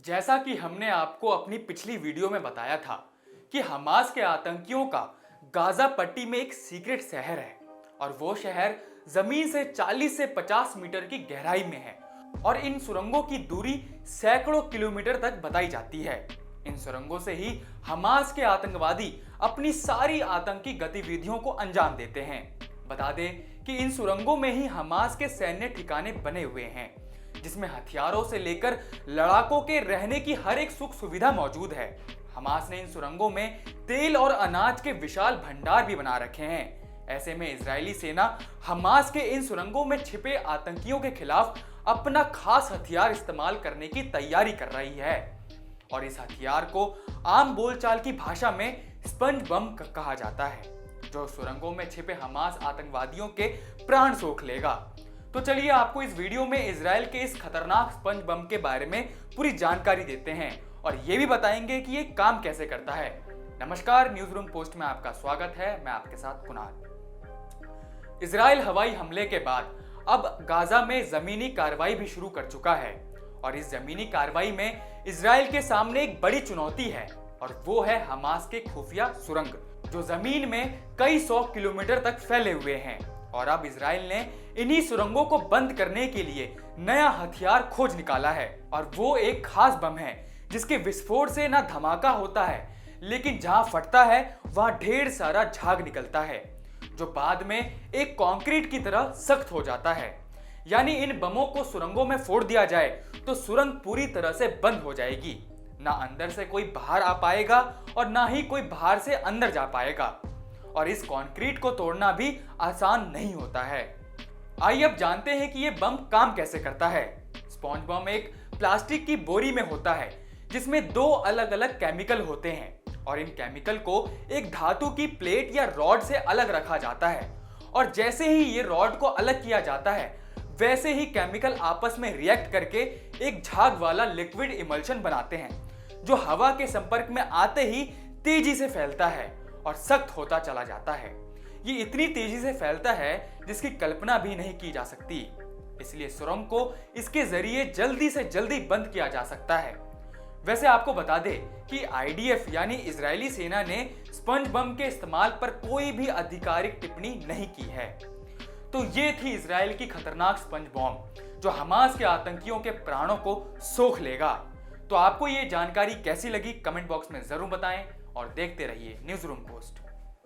जैसा कि हमने आपको अपनी पिछली वीडियो में बताया था कि हमास के आतंकियों का गाजा पट्टी में एक सीक्रेट शहर है और वो शहर जमीन से 40 से 50 मीटर की गहराई में है और इन सुरंगों की दूरी सैकड़ों किलोमीटर तक बताई जाती है। इन सुरंगों से ही हमास के आतंकवादी अपनी सारी आतंकी गतिविधियों को अंजाम देते हैं। बता दें कि इन सुरंगों में ही हमास के सैन्य ठिकाने बने हुए हैं जिसमें हथियारों से लेकर लड़ाकों के रहने की हर एक सुख सुविधा मौजूद है। हमास ने इन सुरंगों में तेल और अनाज के विशाल भंडार भी बना रखे हैं। ऐसे में इजरायली सेना हमास के इन सुरंगों में छिपे आतंकियों के खिलाफ अपना खास हथियार इस्तेमाल करने की तैयारी कर रही है और इस हथियार को आम बोलचाल की भाषा में स्पंज बम कहा जाता है, जो सुरंगों में छिपे हमास आतंकवादियों के प्राण सोख लेगा। तो चलिए आपको इस वीडियो में इजराइल के इस खतरनाक स्पंज बम के बारे में पूरी जानकारी देते हैं और ये भी बताएंगे कि ये काम कैसे करता है। नमस्कार, न्यूज रूम पोस्ट में आपका स्वागत है। मैं आपके साथ कुणाल। इजराइल हवाई हमले के बाद अब गाजा में जमीनी कार्रवाई भी शुरू कर चुका है और इस जमीनी कार्रवाई में इजराइल के सामने एक बड़ी चुनौती है और वो है हमास के खुफिया सुरंग, जो जमीन में कई 100 किलोमीटर तक फैले हुए हैं। और अब इजराइल ने इन्हीं सुरंगों को बंद करने के लिए नया हथियार खोज निकाला है और वो एक खास बम है जिसके विस्फोट से ना धमाका होता है, लेकिन जहां फटता है वहां ढेर सारा झाग निकलता है जो बाद में एक कंक्रीट की तरह सख्त हो जाता है। यानी इन बमों को सुरंगों में फोड़ दिया जाए तो सुरंग पूरी तरह से बंद हो जाएगी। ना अंदर से कोई बाहर आ पाएगा और ना ही कोई बाहर से अंदर जा पाएगा और इस कंक्रीट को तोड़ना भी आसान नहीं होता है। आइए अब जानते हैं कि यह बम काम कैसे करता है। स्पॉन्ज बम एक प्लास्टिक की बोरी में होता है जिसमें 2 अलग अलग केमिकल होते हैं और इन केमिकल को एक धातु की प्लेट या रॉड से अलग रखा जाता है और जैसे ही ये रॉड को अलग किया जाता है वैसे ही केमिकल आपस में रिएक्ट करके एक झाग वाला लिक्विड इमल्शन बनाते हैं जो हवा के संपर्क में आते ही तेजी से फैलता है और सख्त होता चला जाता है। ये इतनी तेजी से फैलता है जिसकी कल्पना भी नहीं की जा सकती, इसलिए सुरंग को इसके जरिए जल्दी से जल्दी बंद किया जा सकता है। वैसे आपको बता दें कि आईडीएफ यानी इजरायली सेना ने स्पंज बम के इस्तेमाल पर कोई भी आधिकारिक टिप्पणी नहीं की है। तो ये थी इजराइल की खतरनाक स्पंज बम जो हमास के आतंकियों के प्राणों को सोख लेगा। तो आपको ये जानकारी कैसी लगी कमेंट बॉक्स में जरूर बताएं और देखते रहिए न्यूज रूम पोस्ट।